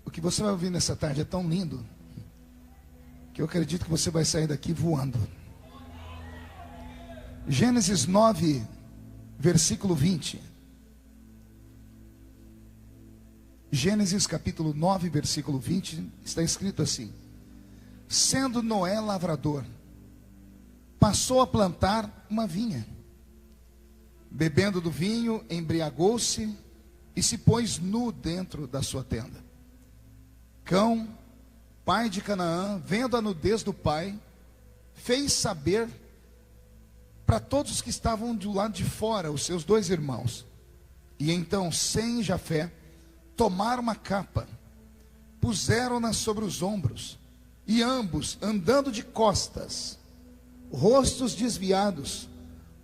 O que você vai ouvir nessa tarde é tão lindo que eu acredito que você vai sair daqui voando. Gênesis 9, versículo 20. Gênesis capítulo 9, versículo 20, está escrito assim: sendo Noé lavrador, passou a plantar uma vinha. Bebendo do vinho, embriagou-se e se pôs nu dentro da sua tenda. Cão, pai de Canaã, vendo a nudez do pai, fez saber para todos os que estavam do lado de fora, os seus dois irmãos. E então Sem e Jafé tomaram uma capa, puseram-na sobre os ombros, e ambos, andando de costas, rostos desviados,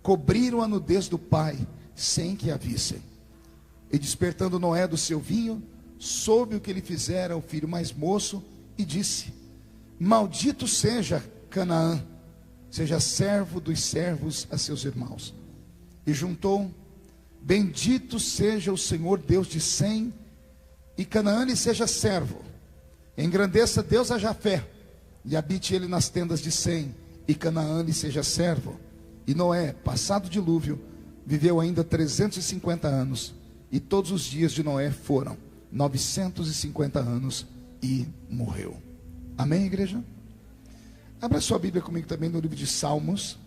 cobriram a nudez do pai, sem que a vissem. E despertando Noé do seu vinho, soube o que lhe fizera o filho mais moço, e disse: maldito seja Canaã, seja servo dos servos a seus irmãos. E juntou: bendito seja o Senhor Deus de Sem, e Canaã lhe seja servo. Engrandeça Deus a Jafé, e habite ele nas tendas de Sem, e Canaã lhe seja servo. E Noé, passado o dilúvio, viveu ainda 350 anos, e todos os dias de Noé foram 950 anos, e morreu. Amém, igreja? Abra sua Bíblia comigo também no livro de Salmos.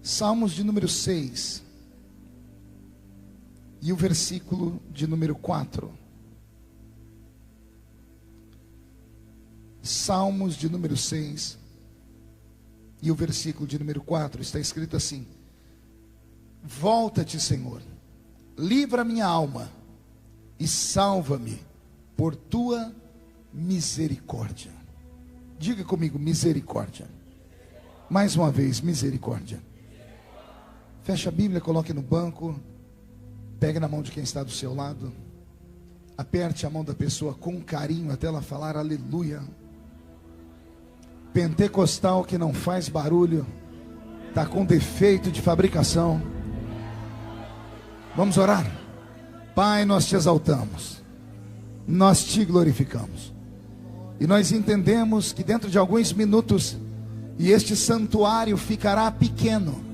Salmos de número 6. E o versículo de número 4. Salmos de número 6. E o versículo de número 4 está escrito assim: volta-te, Senhor, livra minha alma e salva-me por tua misericórdia. Diga comigo, misericórdia. Mais uma vez, misericórdia. Feche a Bíblia, coloque no banco, pegue na mão de quem está do seu lado, aperte a mão da pessoa com carinho até ela falar aleluia. Pentecostal que não faz barulho está com defeito de fabricação. Vamos orar? Pai, nós te exaltamos, nós te glorificamos, e nós entendemos que dentro de alguns minutos, e este santuário ficará pequeno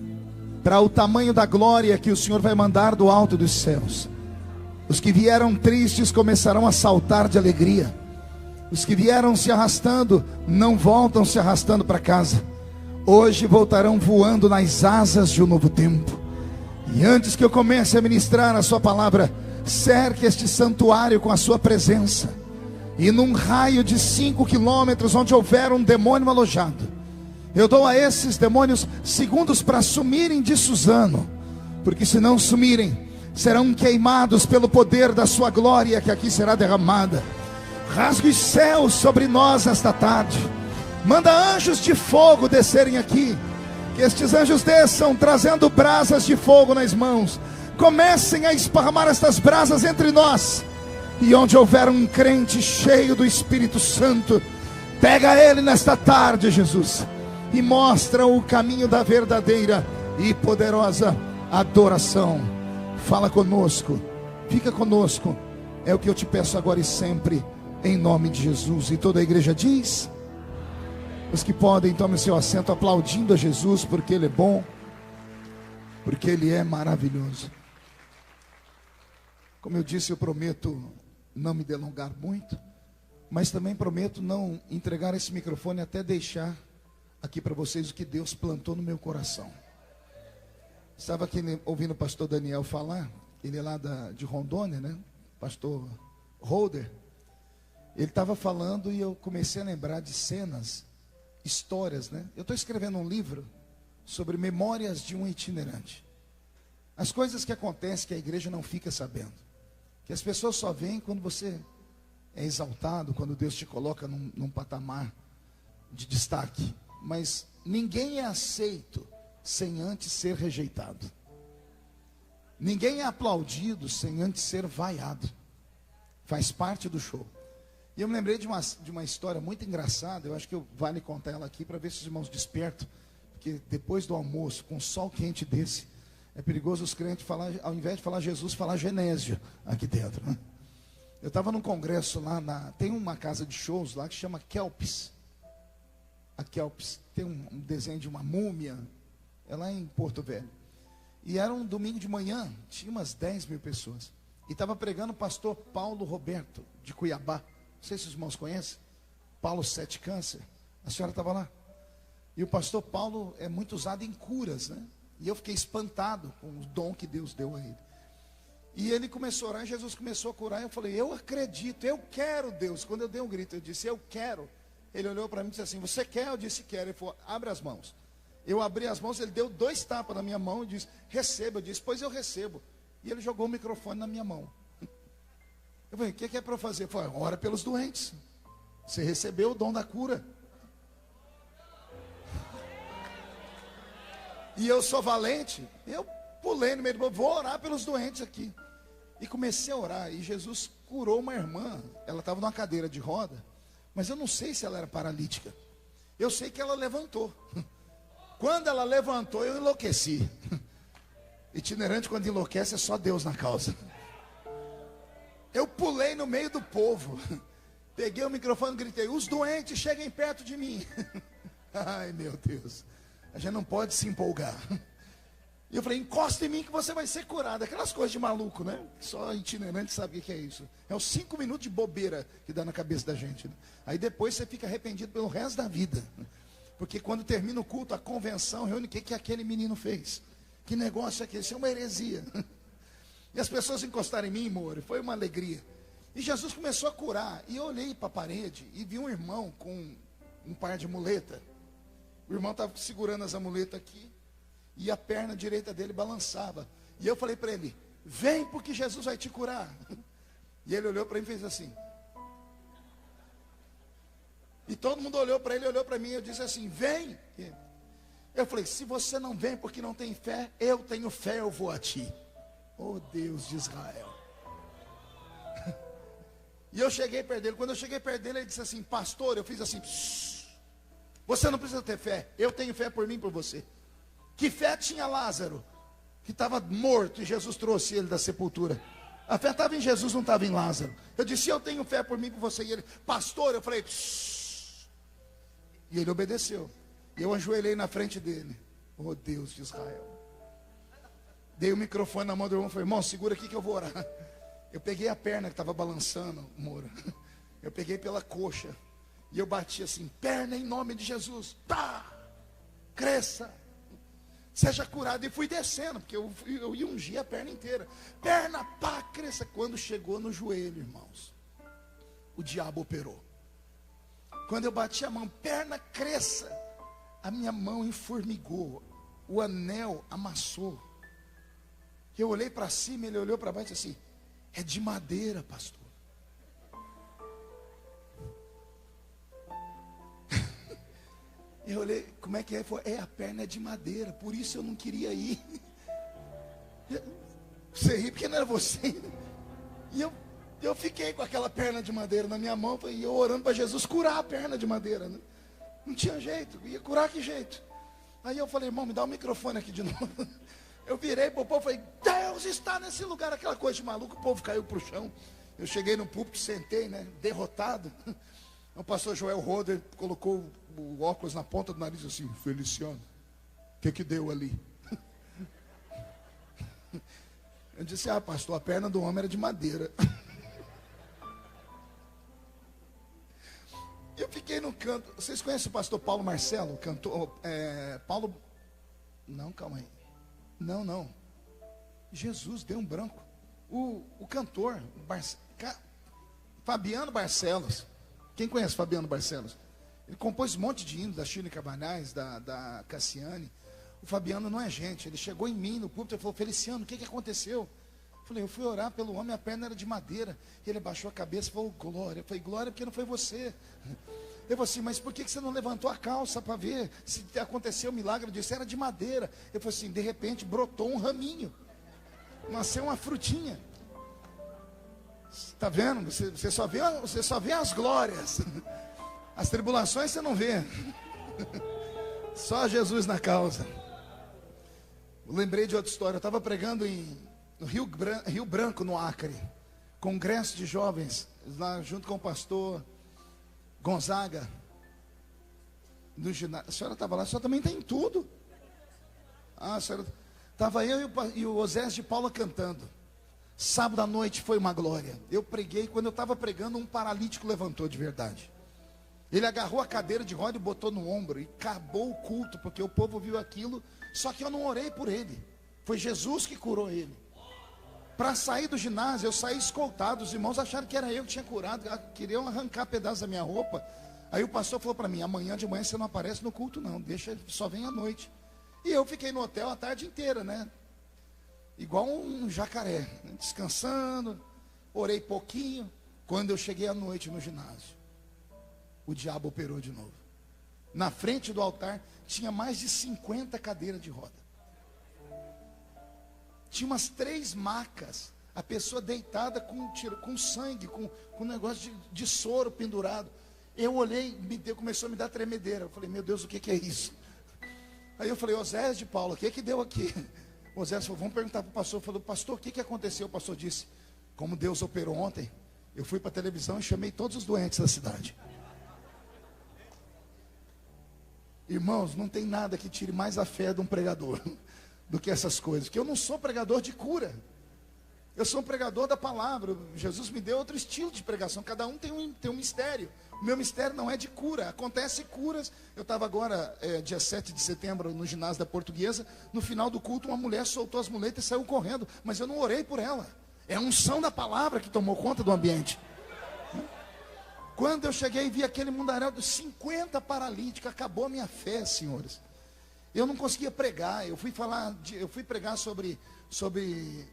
para o tamanho da glória que o Senhor vai mandar do alto dos céus. Os que vieram tristes começarão a saltar de alegria. Os que vieram se arrastando não voltam se arrastando para casa. Hoje voltarão voando nas asas de um novo tempo. E antes que eu comece a ministrar a sua palavra, cerque este santuário com a sua presença. E num raio de 5 quilômetros, onde houver um demônio alojado, eu dou a esses demônios segundos para sumirem de Suzano. Porque se não sumirem, serão queimados pelo poder da sua glória que aqui será derramada. Rasgue os céus sobre nós esta tarde. Manda anjos de fogo descerem aqui. Que estes anjos desçam trazendo brasas de fogo nas mãos. Comecem a esparramar estas brasas entre nós. E onde houver um crente cheio do Espírito Santo, pega ele nesta tarde, Jesus, e mostra o caminho da verdadeira e poderosa adoração. Fala conosco, fica conosco. É o que eu te peço agora e sempre, em nome de Jesus. E toda a igreja diz: os que podem, tomem seu assento aplaudindo a Jesus, porque Ele é bom, porque Ele é maravilhoso. Como eu disse, eu prometo não me delongar muito, mas também prometo não entregar esse microfone até deixar aqui para vocês o que Deus plantou no meu coração. Estava aqui ouvindo o pastor Daniel falar, ele é lá de Rondônia, né? Pastor Holder. Ele estava falando e eu comecei a lembrar de cenas, histórias, né? Eu estou escrevendo um livro sobre memórias de um itinerante. As coisas que acontecem que a igreja não fica sabendo. Que as pessoas só veem quando você é exaltado, quando Deus te coloca num patamar de destaque. Mas ninguém é aceito sem antes ser rejeitado. Ninguém é aplaudido sem antes ser vaiado. Faz parte do show. E eu me lembrei de uma história muito engraçada. Eu acho que vale contar ela aqui para ver se os irmãos despertam. Porque depois do almoço, com um sol quente desse, é perigoso os crentes falar, ao invés de falar Jesus, falar Genésio aqui dentro, né? Eu estava num congresso lá tem uma casa de shows lá que chama Kelps. A Kelps tem um desenho de uma múmia, é lá em Porto Velho. E era um domingo de manhã, tinha umas 10 mil pessoas. E estava pregando o pastor Paulo Roberto, de Cuiabá. Não sei se os irmãos conhecem. Paulo Sete Câncer. A senhora estava lá. E o pastor Paulo é muito usado em curas, né? E eu fiquei espantado com o dom que Deus deu a ele. E ele começou a orar, Jesus começou a curar. E eu falei, eu acredito, eu quero Deus. Quando eu dei um grito, eu disse, eu quero. Ele olhou para mim e disse assim, você quer? Eu disse, quero. Ele falou, abre as mãos. Eu abri as mãos, ele deu 2 tapas na minha mão e disse, receba. Eu disse, pois eu recebo. E ele jogou o microfone na minha mão. Eu falei, o que é para eu fazer? Ele falou, ora pelos doentes. Você recebeu o dom da cura. E eu sou valente. Eu pulei no meio do povo, vou orar pelos doentes aqui. E comecei a orar. E Jesus curou uma irmã. Ela estava numa cadeira de roda. Mas eu não sei se ela era paralítica. Eu sei que ela levantou. Quando ela levantou, eu enlouqueci. Itinerante, quando enlouquece, é só Deus na causa. Eu pulei no meio do povo. Peguei o microfone e gritei, os doentes cheguem perto de mim. Ai, meu Deus. A gente não pode se empolgar. E eu falei, encosta em mim que você vai ser curado. Aquelas coisas de maluco, né? Só itinerante sabe o que é isso. É os 5 minutos de bobeira que dá na cabeça da gente, né? Aí depois você fica arrependido pelo resto da vida. Porque quando termina o culto, a convenção reúne o que aquele menino fez. Que negócio é aquele? Isso é uma heresia. E as pessoas encostaram em mim, amor, foi uma alegria. E Jesus começou a curar. E eu olhei para a parede e vi um irmão com um par de muleta. O irmão estava segurando as amuletas aqui. E a perna direita dele balançava. E eu falei para ele, vem porque Jesus vai te curar. E ele olhou para mim e fez assim. E todo mundo olhou para ele, olhou para mim. E eu disse assim, vem. Eu falei, se você não vem porque não tem fé, eu tenho fé, eu vou a ti. Oh Deus de Israel. E eu cheguei perto dele. Quando eu cheguei perto dele, ele disse assim, pastor, eu fiz assim, você não precisa ter fé, eu tenho fé por mim e por você. Que fé tinha Lázaro, que estava morto e Jesus trouxe ele da sepultura? A fé estava em Jesus, não estava em Lázaro. Eu disse, eu tenho fé por mim e por você. E ele, pastor, eu falei, e ele obedeceu. E eu ajoelhei na frente dele. Oh Deus de Israel. Dei o microfone na mão do irmão e falei, irmão, segura aqui que eu vou orar. Eu peguei a perna que estava balançando, Moura. Eu peguei pela coxa. E eu bati assim, perna em nome de Jesus. Pá! Cresça. Seja curado. E fui descendo, porque eu ia ungir a perna inteira. Perna, pá, cresça. Quando chegou no joelho, irmãos, o diabo operou. Quando eu bati a mão, perna, cresça. A minha mão enformigou. O anel amassou. Eu olhei para cima, ele olhou para baixo e disse assim, é de madeira, pastor. Eu olhei, como é que é? Ele falou, a perna é de madeira, por isso eu não queria ir. Você ri porque não era você. E eu fiquei com aquela perna de madeira na minha mão, e eu orando para Jesus curar a perna de madeira, né? Não tinha jeito, ia curar que jeito? Aí eu falei, irmão, me dá o microfone aqui de novo. Eu virei para o povo e falei, Deus está nesse lugar, aquela coisa de maluco, o povo caiu para o chão. Eu cheguei no púlpito, sentei, né, derrotado. O pastor Joel Roder colocou o óculos na ponta do nariz assim, Feliciano, o que deu ali? Eu disse, pastor, a perna do homem era de madeira. Eu fiquei no canto. Vocês conhecem o pastor Paulo Marcelo? Cantor, Paulo. Não, calma aí. Não. Jesus, deu um branco. O cantor, Fabiano Barcelos. Quem conhece Fabiano Barcelos? Ele compôs um monte de hinos da Shirley Cabanhas, da Cassiane. O Fabiano não é gente. Ele chegou em mim no púlpito e falou, Feliciano, o que aconteceu? Eu falei, eu fui orar pelo homem, a perna era de madeira. E ele baixou a cabeça e falou, glória. Eu falei, glória porque não foi você. Eu falei assim, mas por que você não levantou a calça para ver se aconteceu o milagre? Eu disse, era de madeira. Eu falei assim, de repente brotou um raminho. Nasceu uma frutinha. Está vendo? Você só vê as glórias. As tribulações você não vê. Só Jesus na causa. Eu lembrei de outra história. Eu estava pregando no Rio Branco, no Acre. congresso de jovens, lá junto com o pastor Gonzaga, no ginásio. A senhora estava lá, a senhora também tem tudo. A senhora... Estava eu e o Osés de Paula cantando. Sábado à noite foi uma glória. Eu preguei, quando eu estava pregando, um paralítico levantou de verdade. Ele agarrou a cadeira de roda e botou no ombro, e acabou o culto, porque o povo viu aquilo, só que eu não orei por ele. Foi Jesus que curou ele. Para sair do ginásio, eu saí escoltado. Os irmãos acharam que era eu que tinha curado, queriam arrancar pedaços da minha roupa. Aí o pastor falou para mim: amanhã de manhã você não aparece no culto não, deixa, só vem à noite. E eu fiquei no hotel a tarde inteira, né? Igual um jacaré, né? Descansando, orei pouquinho. Quando eu cheguei à noite no ginásio, o diabo operou de novo. Na frente do altar tinha mais de 50 cadeiras de roda. Tinha umas 3 macas, a pessoa deitada com sangue, com um negócio de soro pendurado. Eu olhei, começou a me dar tremedeira. Eu falei: meu Deus, o que é isso? Aí eu falei: Osés de Paula, o que deu aqui? O Osés falou: vamos perguntar para o pastor. Falou: pastor, o que aconteceu? O pastor disse: como Deus operou ontem, eu fui para a televisão e chamei todos os doentes da cidade. Irmãos, não tem nada que tire mais a fé de um pregador do que essas coisas. Porque eu não sou pregador de cura. Eu sou um pregador da palavra. Jesus me deu outro estilo de pregação. Cada um tem um mistério. O meu mistério não é de cura. Acontece curas. Eu estava agora, dia 7 de setembro, no ginásio da Portuguesa. No final do culto, uma mulher soltou as muletas e saiu correndo. Mas eu não orei por ela. É a unção da palavra que tomou conta do ambiente. Quando eu cheguei e vi aquele mundaréu de 50 paralíticos, acabou a minha fé, senhores. Eu não conseguia pregar. Eu fui pregar sobre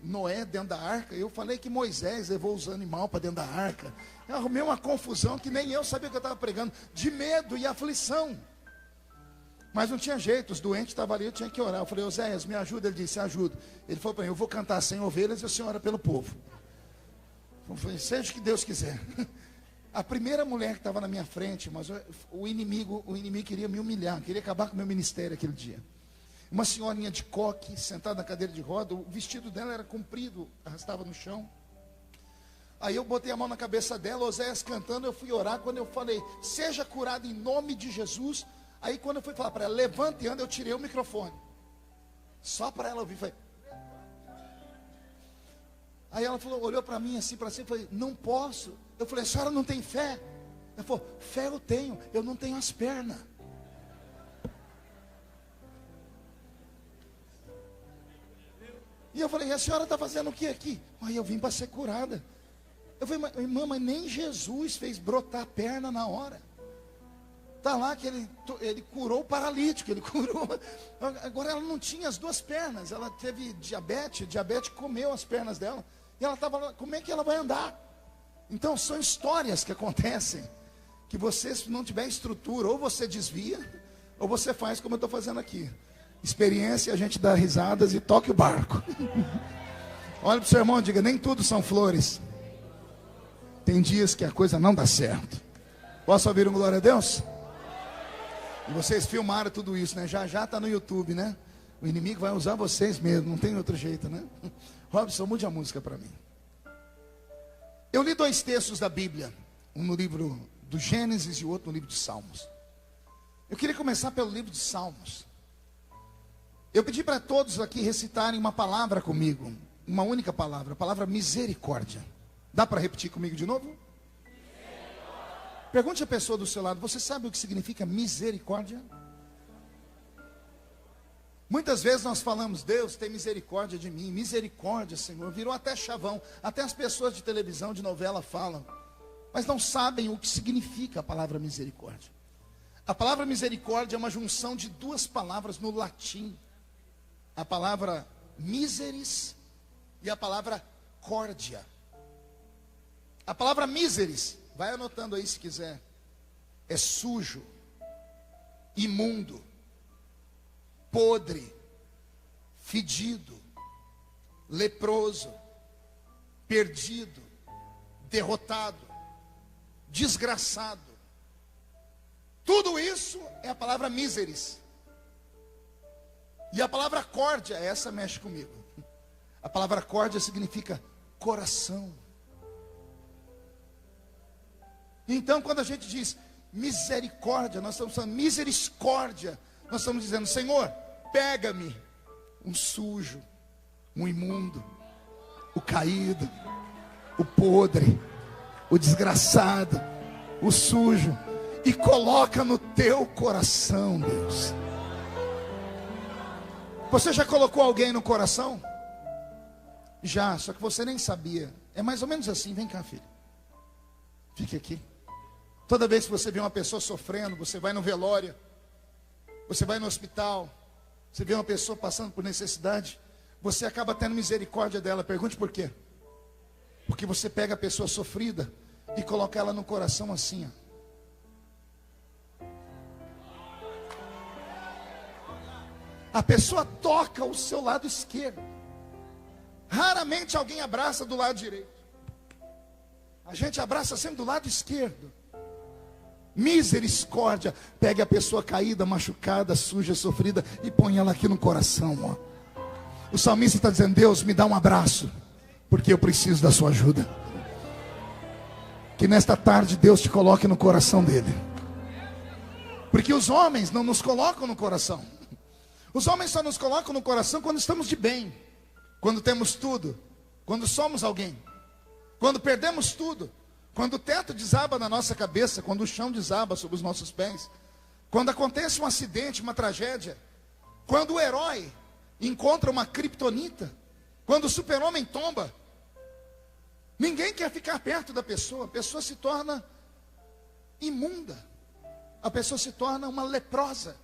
Noé dentro da arca. Eu falei que Moisés levou os animais para dentro da arca. Eu arrumei uma confusão que nem eu sabia o que eu estava pregando, de medo e aflição. Mas não tinha jeito, os doentes estavam ali, eu tinha que orar. Eu falei: Oséias, me ajuda. Ele disse: ajudo. Ele falou para mim: eu vou cantar 100 ovelhas e o senhor ora pelo povo. Eu falei: seja o que Deus quiser. A primeira mulher que estava na minha frente, mas o inimigo queria me humilhar, queria acabar com o meu ministério aquele dia. Uma senhorinha de coque, sentada na cadeira de roda, o vestido dela era comprido, arrastava no chão. Aí eu botei a mão na cabeça dela, Oséias cantando, eu fui orar. Quando eu falei: seja curado em nome de Jesus. Aí quando eu fui falar para ela: levante e anda, eu tirei o microfone. Só para ela ouvir, falei. Aí ela falou, olhou para mim assim, para cima, falei: não posso. Eu falei: a senhora não tem fé? Ela falou: fé eu tenho, eu não tenho as pernas. E eu falei: e a senhora está fazendo o que aqui? Aí eu vim para ser curada. Eu falei: irmã, mas nem Jesus fez brotar a perna na hora. Está lá que ele curou o paralítico, ele curou. Agora ela não tinha as 2 pernas, ela teve diabetes comeu as pernas dela. E ela estava lá: como é que ela vai andar? Então são histórias que acontecem, que você, se não tiver estrutura, ou você desvia, ou você faz como eu estou fazendo aqui. Experiência, a gente dá risadas e toque o barco. Olha para o seu irmão e diga: nem tudo são flores. Tem dias que a coisa não dá certo. Posso ouvir um glória a Deus? E vocês filmaram tudo isso, né? Já está no YouTube, né? O inimigo vai usar vocês mesmo, não tem outro jeito, né? Robson, mude a música para mim. Eu li 2 textos da Bíblia, um no livro do Gênesis e o outro no livro de Salmos. Eu queria começar pelo livro de Salmos. Eu pedi para todos aqui recitarem uma palavra comigo, uma única palavra, a palavra misericórdia. Dá para repetir comigo de novo? Pergunte à pessoa do seu lado: você sabe o que significa misericórdia? Muitas vezes nós falamos: Deus tem misericórdia de mim, misericórdia, Senhor. Virou até chavão, até as pessoas de televisão, de novela falam, mas não sabem o que significa a palavra misericórdia. A palavra misericórdia é uma junção de 2 palavras no latim: a palavra miseris e a palavra córdia. A palavra miseris, vai anotando aí se quiser, é sujo, imundo, podre, fedido, leproso, perdido, derrotado, desgraçado. Tudo isso é a palavra miseris. E a palavra córdia, essa mexe comigo. A palavra córdia significa coração, Então, quando a gente diz misericórdia, nós estamos falando misericórdia. Nós estamos dizendo: Senhor, pega-me, um sujo, um imundo, o caído, o podre, o desgraçado, o sujo, e coloca no teu coração, Deus. Você já colocou alguém no coração? Já, só que você nem sabia. É mais ou menos assim. Vem cá, filho, fique aqui. Toda vez que você vê uma pessoa sofrendo, você vai no velório, você vai no hospital, você vê uma pessoa passando por necessidade, você acaba tendo misericórdia dela. Pergunte por quê? Porque você pega a pessoa sofrida e coloca ela no coração assim, ó. A pessoa toca o seu lado esquerdo. Raramente alguém abraça do lado direito. A gente abraça sempre do lado esquerdo. Misericórdia. Pegue a pessoa caída, machucada, suja, sofrida e põe ela aqui no coração, ó. O salmista está dizendo: Deus, me dá um abraço, porque eu preciso da sua ajuda. Que nesta tarde Deus te coloque no coração dele. Porque os homens não nos colocam no coração. Os homens só nos colocam no coração quando estamos de bem, quando temos tudo, quando somos alguém, quando perdemos tudo, quando o teto desaba na nossa cabeça, quando o chão desaba sobre os nossos pés, quando acontece um acidente, uma tragédia, quando o herói encontra uma criptonita, quando o super-homem tomba. Ninguém quer ficar perto da pessoa. A pessoa se torna imunda, a pessoa se torna uma leprosa.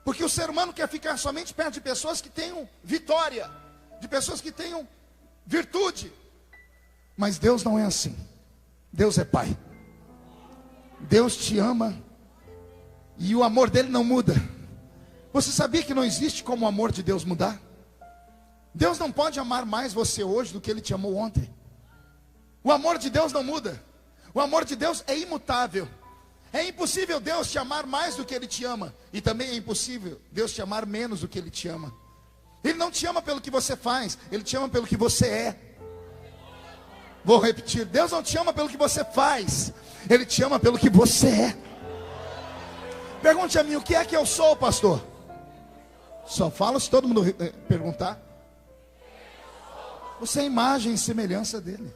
Porque o ser humano quer ficar somente perto de pessoas que tenham vitória, de pessoas que tenham virtude. Mas Deus não é assim. Deus é Pai. Deus te ama e o amor dele não muda. Você sabia que não existe como o amor de Deus mudar? Deus não pode amar mais você hoje do que ele te amou ontem. O amor de Deus não muda. O amor de Deus é imutável. É impossível Deus te amar mais do que ele te ama. E também é impossível Deus te amar menos do que ele te ama. Ele não te ama pelo que você faz, ele te ama pelo que você é. Vou repetir: Deus não te ama pelo que você faz, ele te ama pelo que você é. Pergunte a mim: o que é que eu sou, pastor? Só fala se todo mundo perguntar. Você é imagem e semelhança dele.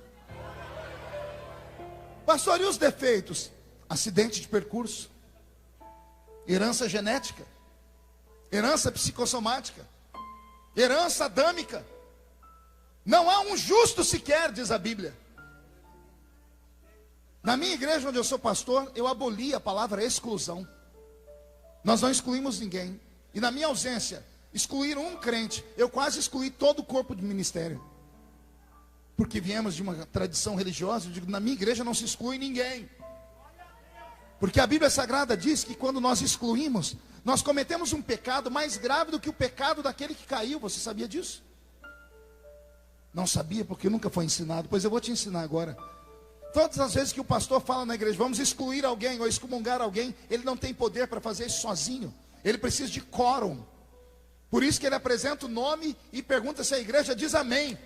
Pastor, e os defeitos? Acidente de percurso, herança genética, herança psicossomática, herança adâmica. Não há um justo sequer, diz a Bíblia. Na minha igreja, onde eu sou pastor, eu aboli a palavra exclusão. Nós não excluímos ninguém. E na minha ausência, excluíram um crente. Eu quase excluí todo o corpo de ministério. Porque viemos de uma tradição religiosa. Eu digo: na minha igreja não se exclui ninguém. Porque a Bíblia Sagrada diz que quando nós excluímos, nós cometemos um pecado mais grave do que o pecado daquele que caiu. Você sabia disso? Não sabia, porque nunca foi ensinado. Pois eu vou te ensinar agora. Todas as vezes que o pastor fala na igreja: vamos excluir alguém ou excomungar alguém, ele não tem poder para fazer isso sozinho. Ele precisa de quórum. Por isso que ele apresenta o nome e pergunta se a igreja diz amém.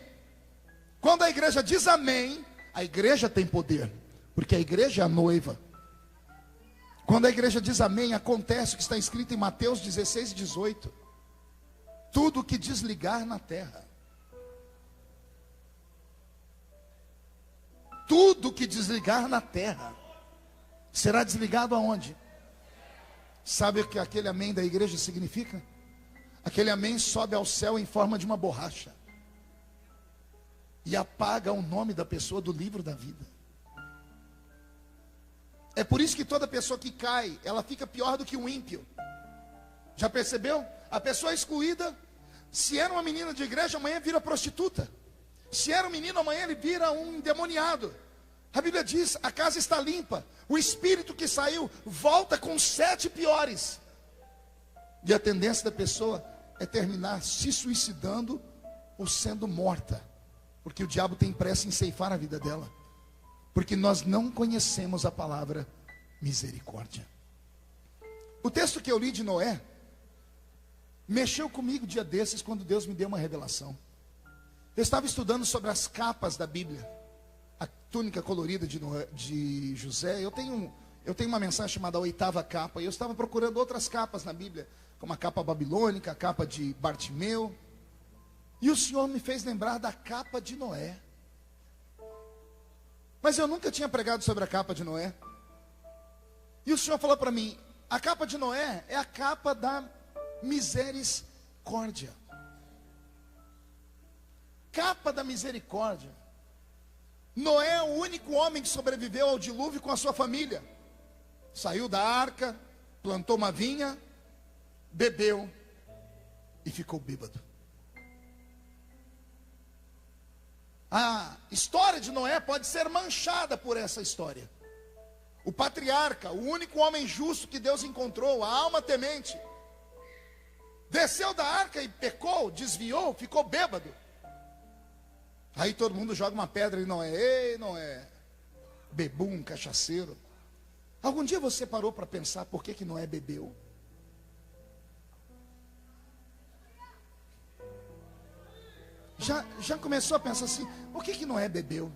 Quando a igreja diz amém, a igreja tem poder, porque a igreja é a noiva. Quando a igreja diz amém, acontece o que está escrito em Mateus 16 e 18. Tudo que desligar na terra, tudo que desligar na terra, será desligado aonde? Sabe o que aquele amém da igreja significa? Aquele amém sobe ao céu em forma de uma borracha e apaga o nome da pessoa do livro da vida. É por isso que toda pessoa que cai, ela fica pior do que um ímpio. Já percebeu? A pessoa excluída, se era uma menina de igreja, amanhã vira prostituta. Se era um menino, amanhã ele vira um endemoniado. A Bíblia diz: a casa está limpa. O espírito que saiu volta com 7 piores. E a tendência da pessoa é terminar se suicidando ou sendo morta. Porque o diabo tem pressa em ceifar a vida dela. Porque nós não conhecemos a palavra misericórdia. O texto que eu li de Noé mexeu comigo dia desses, quando Deus me deu uma revelação. Eu estava estudando sobre as capas da Bíblia. a túnica colorida de José. Eu tenho uma mensagem chamada A Oitava Capa, e eu estava procurando outras capas na Bíblia, como a capa babilônica, a capa de Bartimeu, e o Senhor me fez lembrar da capa de Noé. Mas eu nunca tinha pregado sobre a capa de Noé. E o Senhor falou para mim: a capa de Noé é a capa da misericórdia. Capa da misericórdia. Noé é o único homem que sobreviveu ao dilúvio com a sua família. Saiu da arca, plantou uma vinha, bebeu e ficou bêbado. A história de Noé pode ser manchada por essa história. O patriarca, o único homem justo que Deus encontrou, a alma temente, desceu da arca e pecou, desviou, ficou bêbado. Aí todo mundo joga uma pedra em Noé. Ei, Noé, bebum, cachaceiro. Algum dia você parou para pensar por que Noé bebeu? Já começou a pensar assim, por que Noé bebeu?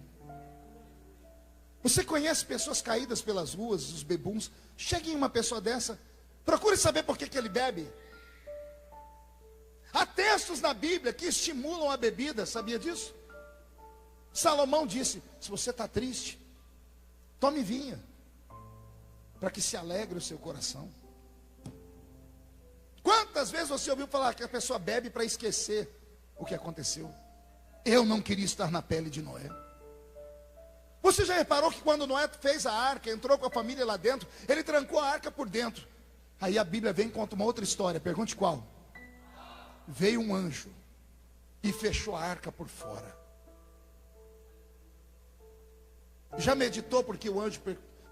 Você conhece pessoas caídas pelas ruas, os bebuns? Chegue em uma pessoa dessa, procure saber por que ele bebe. Há textos na Bíblia que estimulam a bebida, sabia disso? Salomão disse: se você está triste, tome vinho, para que se alegre o seu coração. Quantas vezes você ouviu falar que a pessoa bebe para esquecer o que aconteceu? Eu não queria estar na pele de Noé. Você já reparou que quando Noé fez a arca, entrou com a família lá dentro, ele trancou a arca por dentro. Aí a Bíblia vem e conta uma outra história, pergunte qual? Veio um anjo e fechou a arca por fora. Já meditou porque o anjo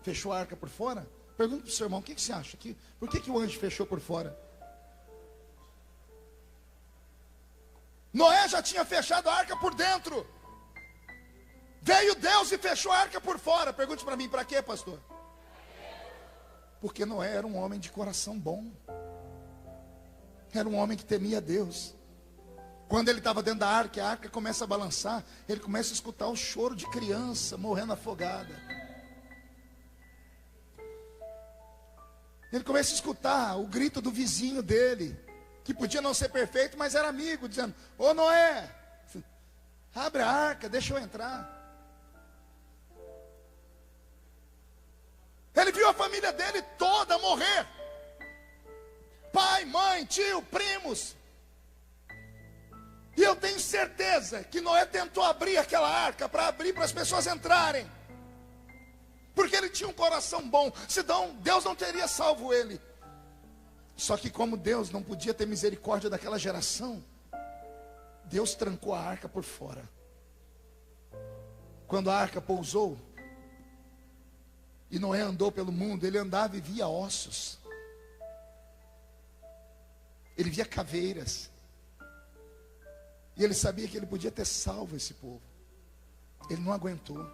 fechou a arca por fora? Pergunta para o seu irmão, o que você acha? Por que o anjo fechou por fora? Noé já tinha fechado a arca por dentro. Veio Deus e fechou a arca por fora. Pergunte para mim, para quê, pastor? Porque Noé era um homem de coração bom. Era um homem que temia Deus. Quando ele estava dentro da arca, a arca começa a balançar, ele começa a escutar o choro de criança morrendo afogada. Ele começa a escutar o grito do vizinho dele, que podia não ser perfeito, mas era amigo, dizendo: ô Noé, abre a arca, deixa eu entrar. Ele viu a família dele toda morrer. Pai, mãe, tio, primos. E eu tenho certeza que Noé tentou abrir aquela arca para abrir para as pessoas entrarem. Porque ele tinha um coração bom. Senão Deus não teria salvo ele. Só que como Deus não podia ter misericórdia daquela geração, Deus trancou a arca por fora. Quando a arca pousou e Noé andou pelo mundo, ele andava e via ossos. Ele via caveiras. E ele sabia que ele podia ter salvo esse povo. Ele não aguentou.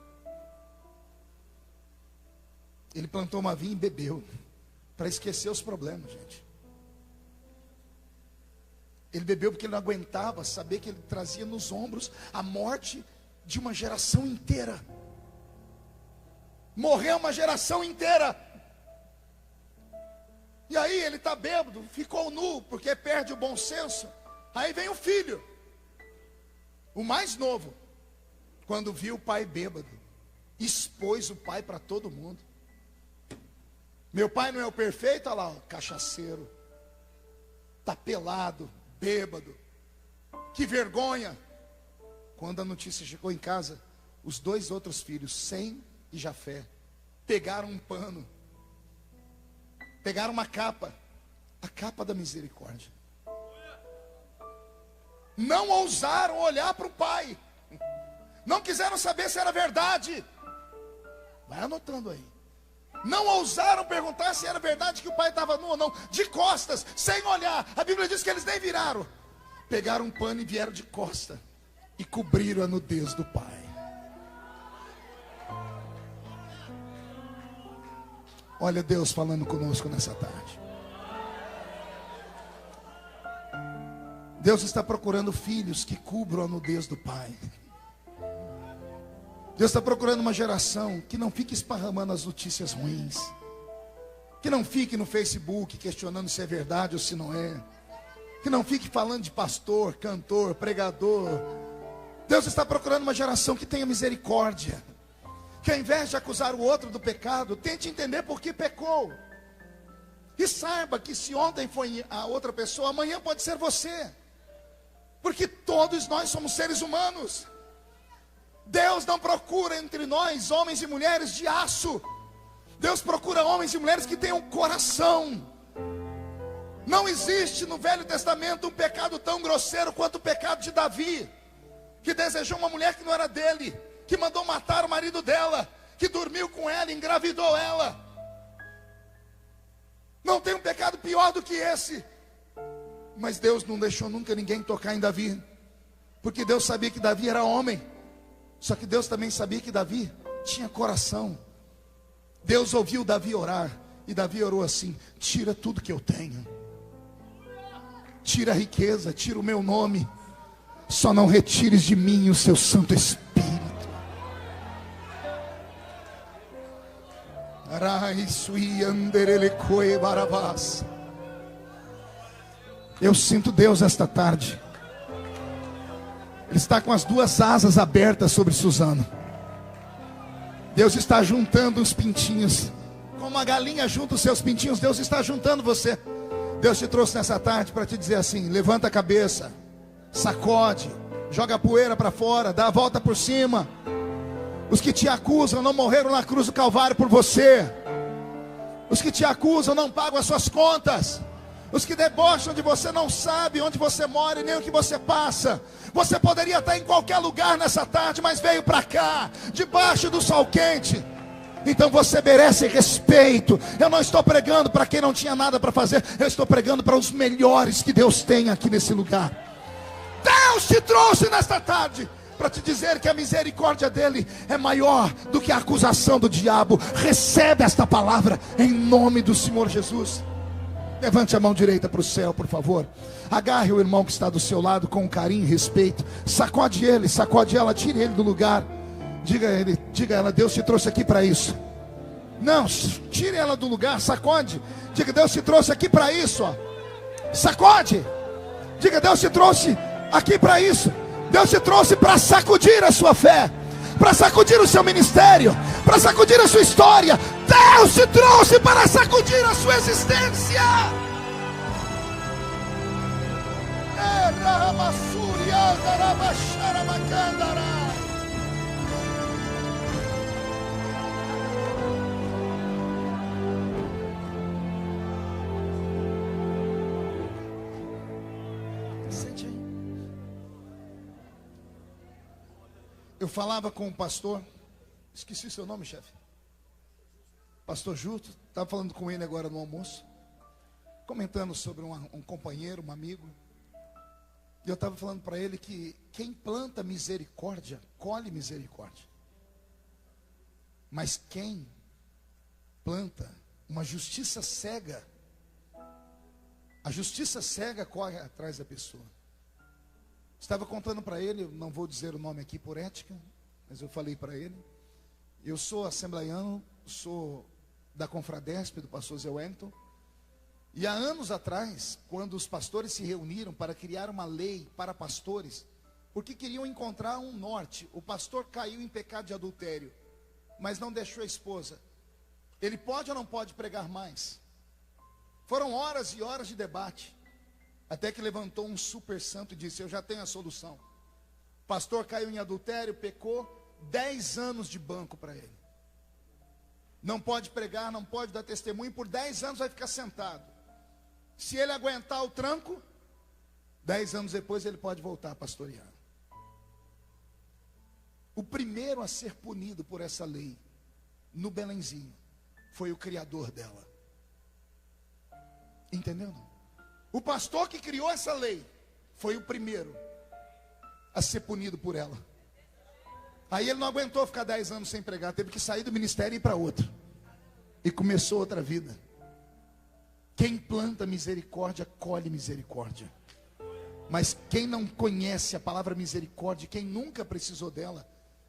Ele plantou uma vinha e bebeu, para esquecer os problemas, gente. Ele bebeu porque ele não aguentava saber que ele trazia nos ombros a morte de uma geração inteira. Morreu uma geração inteira. E aí ele está bêbado, ficou nu, porque perde o bom senso. Aí vem o filho, o mais novo, quando viu o pai bêbado, expôs o pai para todo mundo. Meu pai não é o perfeito, olha lá, ó, cachaceiro, está pelado, bêbado, que vergonha. Quando a notícia chegou em casa, os dois outros filhos, Sem e Jafé, pegaram um pano, pegaram uma capa, a capa da misericórdia. Não ousaram olhar para o pai, não quiseram saber se era verdade. Vai anotando aí. Não ousaram perguntar se era verdade que o pai estava nu ou não, de costas, sem olhar. A Bíblia diz que eles nem viraram. Pegaram um pano e vieram de costa e cobriram a nudez do pai. Olha Deus falando conosco nessa tarde. Deus está procurando filhos que cubram a nudez do pai. Deus está procurando uma geração que não fique esparramando as notícias ruins, que não fique no Facebook questionando se é verdade ou se não é, que não fique falando de pastor, cantor, pregador. Deus está procurando uma geração que tenha misericórdia, que ao invés de acusar o outro do pecado, tente entender por que pecou. E saiba que se ontem foi a outra pessoa, amanhã pode ser você. Porque todos nós somos seres humanos. Deus não procura entre nós homens e mulheres de aço. Deus procura homens e mulheres que tenham coração. Não existe no Velho Testamento um pecado tão grosseiro quanto o pecado de Davi, que desejou uma mulher que não era dele, que mandou matar o marido dela, que dormiu com ela, engravidou ela. Não tem um pecado pior do que esse. Mas Deus não deixou nunca ninguém tocar em Davi, porque Deus sabia que Davi era homem. Só que Deus também sabia que Davi tinha coração. Deus ouviu Davi orar, e Davi orou assim: tira tudo que eu tenho, tira a riqueza, tira o meu nome, só não retires de mim o seu Santo Espírito. Eu sinto Deus esta tarde. Ele está com as duas asas abertas sobre Suzano. Deus está juntando os pintinhos, como a galinha junta os seus pintinhos. Deus está juntando você. Deus te trouxe nessa tarde para te dizer assim: levanta a cabeça, sacode, joga a poeira para fora, dá a volta por cima. Os que te acusam não morreram na cruz do Calvário por você. Os que te acusam não pagam as suas contas. Os que debocham de você não sabem onde você mora e nem o que você passa. Você poderia estar em qualquer lugar nessa tarde, mas veio para cá, debaixo do sol quente. Então você merece respeito. Eu não estou pregando para quem não tinha nada para fazer. Eu estou pregando para os melhores que Deus tem aqui nesse lugar. Deus te trouxe nesta tarde para te dizer que a misericórdia dele é maior do que a acusação do diabo. Recebe esta palavra em nome do Senhor Jesus. Levante a mão direita para o céu, por favor. Agarre o irmão que está do seu lado com carinho e respeito. Sacode ele, sacode ela, tire ele do lugar. Diga a ela: Deus te trouxe aqui para isso. Não, tire ela do lugar, sacode. Diga: Deus te trouxe aqui para isso, ó. Sacode. Diga: Deus te trouxe aqui para isso. Deus te trouxe para sacudir a sua fé, para sacudir o seu ministério, para sacudir a sua história. Deus te trouxe para sacudir a sua existência. Sente aí. Eu falava com o pastor, esqueci seu nome, chefe. Pastor Juto, estava falando com ele agora no almoço, comentando sobre um companheiro, um amigo. E eu estava falando para ele que quem planta misericórdia, colhe misericórdia. Mas quem planta uma justiça cega, a justiça cega corre atrás da pessoa. Estava contando para ele, eu não vou dizer o nome aqui por ética, mas eu falei para ele: eu sou assembleiano, sou da Confradesp, do pastor Zé Wellington. E há anos atrás, quando os pastores se reuniram para criar uma lei para pastores, porque queriam encontrar um norte. O pastor caiu em pecado de adultério, mas não deixou a esposa. Ele pode ou não pode pregar mais? Foram horas e horas de debate, até que levantou um super santo e disse: eu já tenho a solução. O pastor caiu em adultério, pecou, 10 anos de banco para ele. Não pode pregar, não pode dar testemunho, por 10 anos vai ficar sentado. Se ele aguentar o tranco, 10 anos depois ele pode voltar a pastorear. O primeiro a ser punido por essa lei, no Belenzinho, foi o criador dela. Entendeu não? O pastor que criou essa lei foi o primeiro a ser punido por ela. Aí ele não aguentou ficar 10 anos sem pregar, teve que sair do ministério e ir para outro. E começou outra vida. Quem planta misericórdia, colhe misericórdia. Mas quem não conhece a palavra misericórdia, quem nunca precisou dela,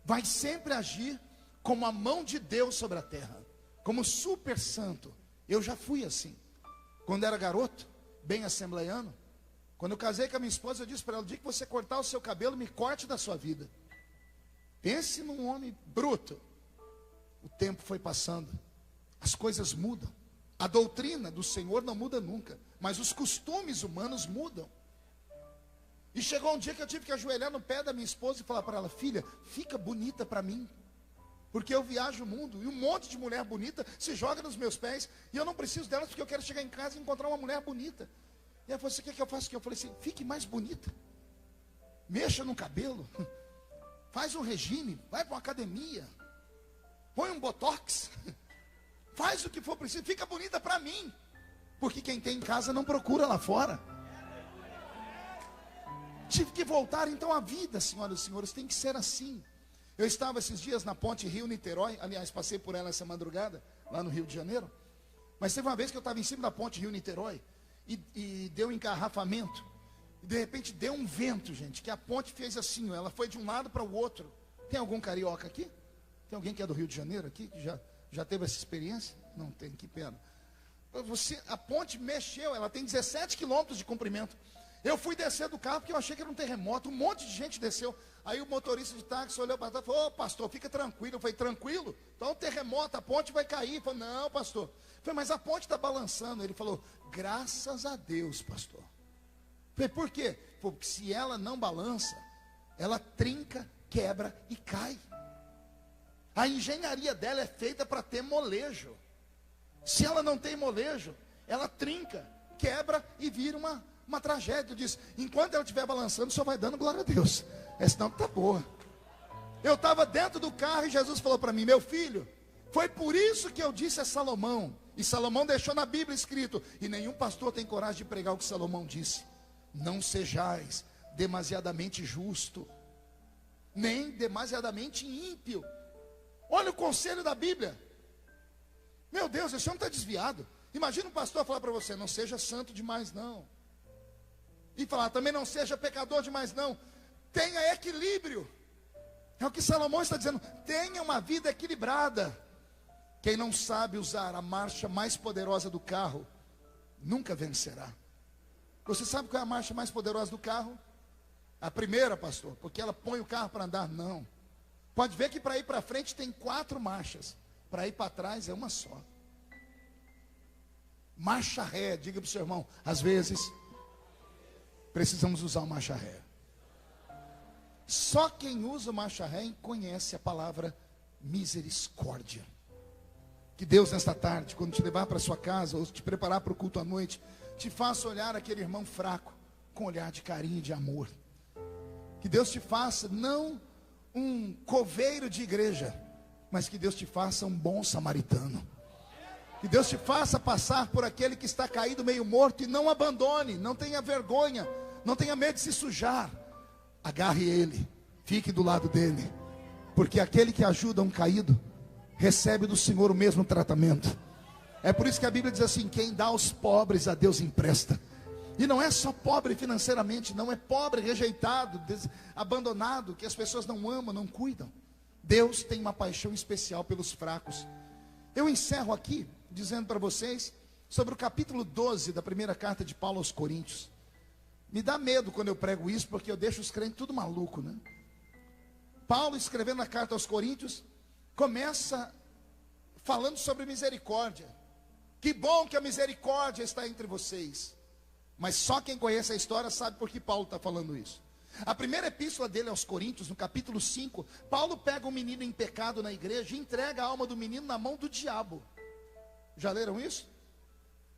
vai sempre agir como a mão de Deus sobre a terra, como super santo. Eu já fui assim, quando era garoto, bem assembleiano. Quando eu casei com a minha esposa, eu disse para ela: o dia que você cortar o seu cabelo, me corte da sua vida. Pense num homem bruto. O tempo foi passando, as coisas mudam. A doutrina do Senhor não muda nunca, mas os costumes humanos mudam. E chegou um dia que eu tive que ajoelhar no pé da minha esposa e falar para ela: filha, fica bonita para mim, porque eu viajo o mundo e um monte de mulher bonita se joga nos meus pés, e eu não preciso delas, porque eu quero chegar em casa e encontrar uma mulher bonita. E ela falou: você quer que eu faça o quê? Eu falei assim: fique mais bonita, mexa no cabelo, faz um regime, vai para uma academia, põe um botox, faz o que for preciso, fica bonita para mim, porque quem tem em casa não procura lá fora. Tive que voltar então à vida, senhoras e senhores, tem que ser assim. Eu estava esses dias na ponte Rio-Niterói, aliás, passei por ela essa madrugada, lá no Rio de Janeiro. Mas teve uma vez que eu estava em cima da ponte Rio-Niterói e deu um engarrafamento. E de repente deu um vento, gente, que a ponte fez assim, ela foi de um lado para o outro. Tem algum carioca aqui? Tem alguém que é do Rio de Janeiro aqui, que já teve essa experiência? Não tem, que pena. A ponte mexeu, ela tem 17 quilômetros de comprimento. Eu fui descer do carro porque eu achei que era um terremoto. Um monte de gente desceu. Aí o motorista de táxi olhou para trás e falou: ô pastor, fica tranquilo. Eu falei: tranquilo? Então é um terremoto, a ponte vai cair. Eu falei: não, pastor. Eu falei: mas a ponte está balançando. Ele falou: graças a Deus, pastor. Eu falei: por quê? Porque se ela não balança, ela trinca, quebra e cai. A engenharia dela é feita para ter molejo. Se ela não tem molejo, ela trinca, quebra e vira uma tragédia. Eu disse: enquanto ela estiver balançando, o senhor vai dando glória a Deus. Senão está boa. Eu estava dentro do carro e Jesus falou para mim: meu filho, foi por isso que eu disse a Salomão. E Salomão deixou na Bíblia escrito, e nenhum pastor tem coragem de pregar o que Salomão disse: não sejais demasiadamente justo, nem demasiadamente ímpio. Olha o conselho da Bíblia. Meu Deus, esse homem está desviado. Imagina um pastor falar para você: não seja santo demais não. E falar também: não seja pecador demais não. Tenha equilíbrio. É o que Salomão está dizendo: tenha uma vida equilibrada. Quem não sabe usar a marcha mais poderosa do carro, nunca vencerá. Você sabe qual é a marcha mais poderosa do carro? A primeira, pastor, porque ela põe o carro para andar. Não. Pode ver que para ir para frente tem 4 marchas, para ir para trás é uma só. Marcha ré. Diga para o seu irmão: às vezes precisamos usar o marcha ré. Só quem usa o marcha ré conhece a palavra misericórdia. Que Deus nesta tarde, quando te levar para sua casa ou te preparar para o culto à noite, te faça olhar aquele irmão fraco com um olhar de carinho e de amor. Que Deus te faça não um coveiro de igreja, mas que Deus te faça um bom samaritano. Que Deus te faça passar por aquele que está caído meio morto e não abandone, não tenha vergonha, não tenha medo de se sujar. Agarre ele, fique do lado dele, porque aquele que ajuda um caído recebe do Senhor o mesmo tratamento. É por isso que a Bíblia diz assim: quem dá aos pobres, a Deus empresta. E não é só pobre financeiramente, não, é pobre, rejeitado, abandonado, que as pessoas não amam, não cuidam. Deus tem uma paixão especial pelos fracos. Eu encerro aqui dizendo para vocês sobre o capítulo 12 da primeira carta de Paulo aos Coríntios. Me dá medo quando eu prego isso, porque eu deixo os crentes tudo maluco, né? Paulo, escrevendo a carta aos Coríntios, começa falando sobre misericórdia. Que bom que a misericórdia está entre vocês. Mas só quem conhece a história sabe por que Paulo está falando isso. A primeira epístola dele aos Coríntios, no capítulo 5, Paulo pega um menino em pecado na igreja e entrega a alma do menino na mão do diabo. Já leram isso?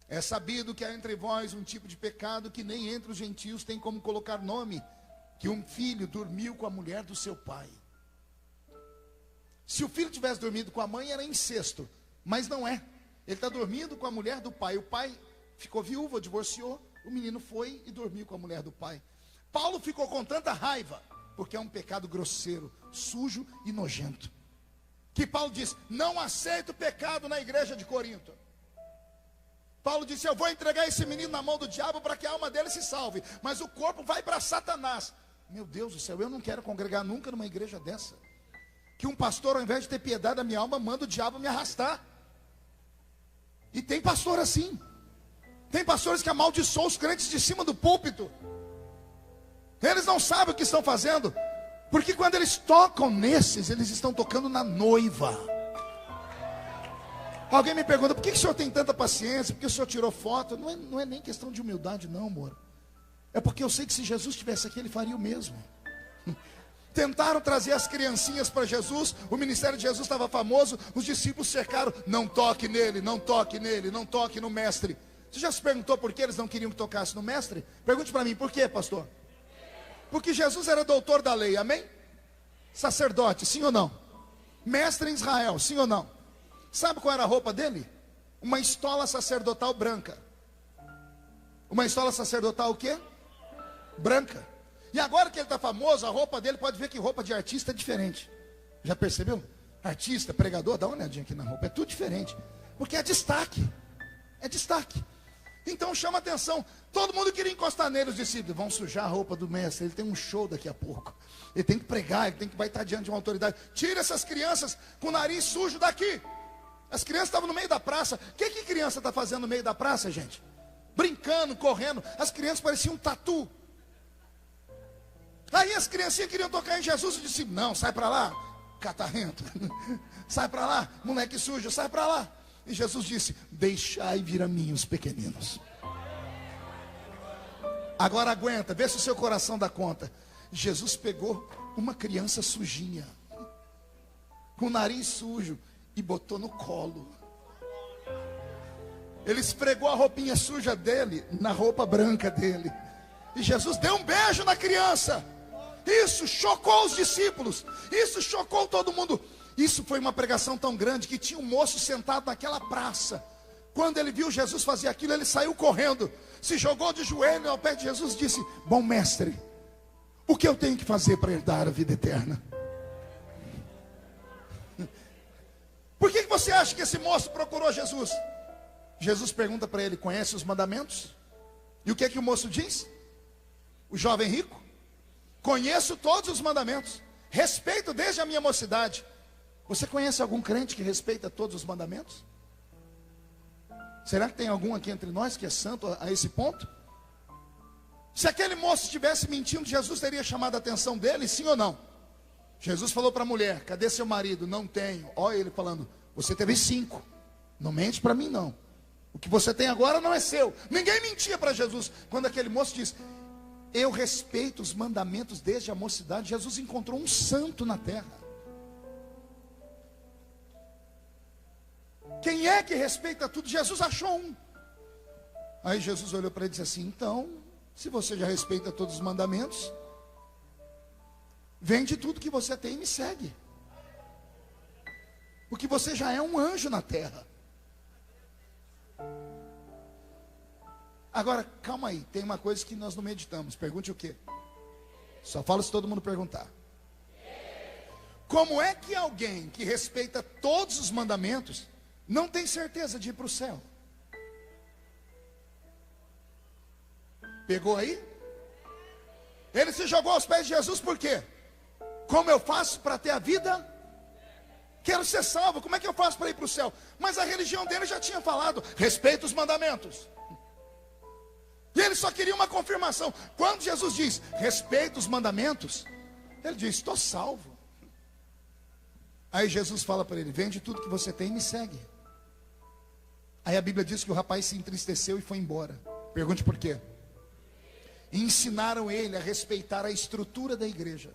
É sabido que há entre vós um tipo de pecado que nem entre os gentios tem como colocar nome, que um filho dormiu com a mulher do seu pai. Se o filho tivesse dormido com a mãe, era incesto, mas não é. Ele está dormindo com a mulher do pai. O pai ficou viúvo, divorciou, o menino foi e dormiu com a mulher do pai. Paulo ficou com tanta raiva, porque é um pecado grosseiro, sujo e nojento, que Paulo diz: não aceito pecado na igreja de Corinto. Paulo disse: eu vou entregar esse menino na mão do diabo para que a alma dele se salve, mas o corpo vai para Satanás. Meu Deus do céu, eu não quero congregar nunca numa igreja dessa. que um pastor, ao invés de ter piedade da minha alma, manda o diabo me arrastar. E tem pastor assim. Tem pastores que amaldiçoam os crentes de cima do púlpito. Eles não sabem o que estão fazendo, porque quando eles tocam nesses, eles estão tocando na noiva. Alguém me pergunta, por que o senhor tem tanta paciência? Porque o senhor tirou foto? Não é nem questão de humildade não, amor. É porque eu sei que se Jesus estivesse aqui, ele faria o mesmo. Tentaram trazer as criancinhas para Jesus, o ministério de Jesus estava famoso, os discípulos cercaram, não toque nele, não toque nele, não toque no mestre. Você já se perguntou por que eles não queriam que tocasse no mestre? Pergunte para mim, por quê, pastor? Porque Jesus era doutor da lei, amém? Sacerdote, sim ou não? Mestre em Israel, sim ou não? Sabe qual era a roupa dele? Uma estola sacerdotal branca. Uma estola sacerdotal o quê? Branca. E agora que ele está famoso, a roupa dele, pode ver que roupa de artista é diferente. Já percebeu? Artista, pregador, dá uma olhadinha aqui na roupa, é tudo diferente. Porque é destaque. É destaque. Então chama atenção. Todo mundo queria encostar nele, os discípulos. Vão sujar a roupa do mestre, ele tem um show daqui a pouco. Ele tem que pregar, vai estar diante de uma autoridade. Tira essas crianças com o nariz sujo daqui. As crianças estavam no meio da praça. O que criança está fazendo no meio da praça, gente? Brincando, correndo. As crianças pareciam um tatu. Aí as criancinhas queriam tocar em Jesus e disse, não, sai para lá, catarrento. Sai para lá, moleque sujo, sai para lá. E Jesus disse, deixai vir a mim os pequeninos. Agora aguenta, vê se o seu coração dá conta. Jesus pegou uma criança sujinha, com o nariz sujo, e botou no colo. Ele esfregou a roupinha suja dele na roupa branca dele. E Jesus deu um beijo na criança. Isso chocou os discípulos. Isso chocou todo mundo. Isso foi uma pregação tão grande que tinha um moço sentado naquela praça. Quando ele viu Jesus fazer aquilo, ele saiu correndo, se jogou de joelho ao pé de Jesus e disse, bom mestre, o que eu tenho que fazer para herdar a vida eterna? Por que você acha que esse moço procurou Jesus? Jesus pergunta para ele, conhece os mandamentos? E o que é que o moço diz? O jovem rico? Conheço todos os mandamentos, respeito desde a minha mocidade. Você conhece algum crente que respeita todos os mandamentos? Será que tem algum aqui entre nós que é santo a esse ponto? Se aquele moço estivesse mentindo, Jesus teria chamado a atenção dele, sim ou não? Jesus falou para a mulher, cadê seu marido? Não tenho. Olha ele falando, você teve 5, não mente para mim não. O que você tem agora não é seu. Ninguém mentia para Jesus. Quando aquele moço diz, eu respeito os mandamentos desde a mocidade, Jesus encontrou um santo na terra. Quem é que respeita tudo? Jesus achou um. Aí Jesus olhou para ele e disse assim, então, se você já respeita todos os mandamentos, vende tudo que você tem e me segue. Porque você já é um anjo na terra. Agora, calma aí, tem uma coisa que nós não meditamos. Pergunte o quê? Só fala se todo mundo perguntar. Como é que alguém que respeita todos os mandamentos não tem certeza de ir para o céu? Pegou aí? Ele se jogou aos pés de Jesus por quê? Como eu faço para ter a vida? Quero ser salvo, como é que eu faço para ir para o céu? Mas a religião dele já tinha falado, respeita os mandamentos. E ele só queria uma confirmação. Quando Jesus diz, respeita os mandamentos, ele diz, estou salvo. Aí Jesus fala para ele, vende tudo que você tem e me segue. Aí a Bíblia diz que o rapaz se entristeceu e foi embora. Pergunte por quê? E ensinaram ele a respeitar a estrutura da igreja,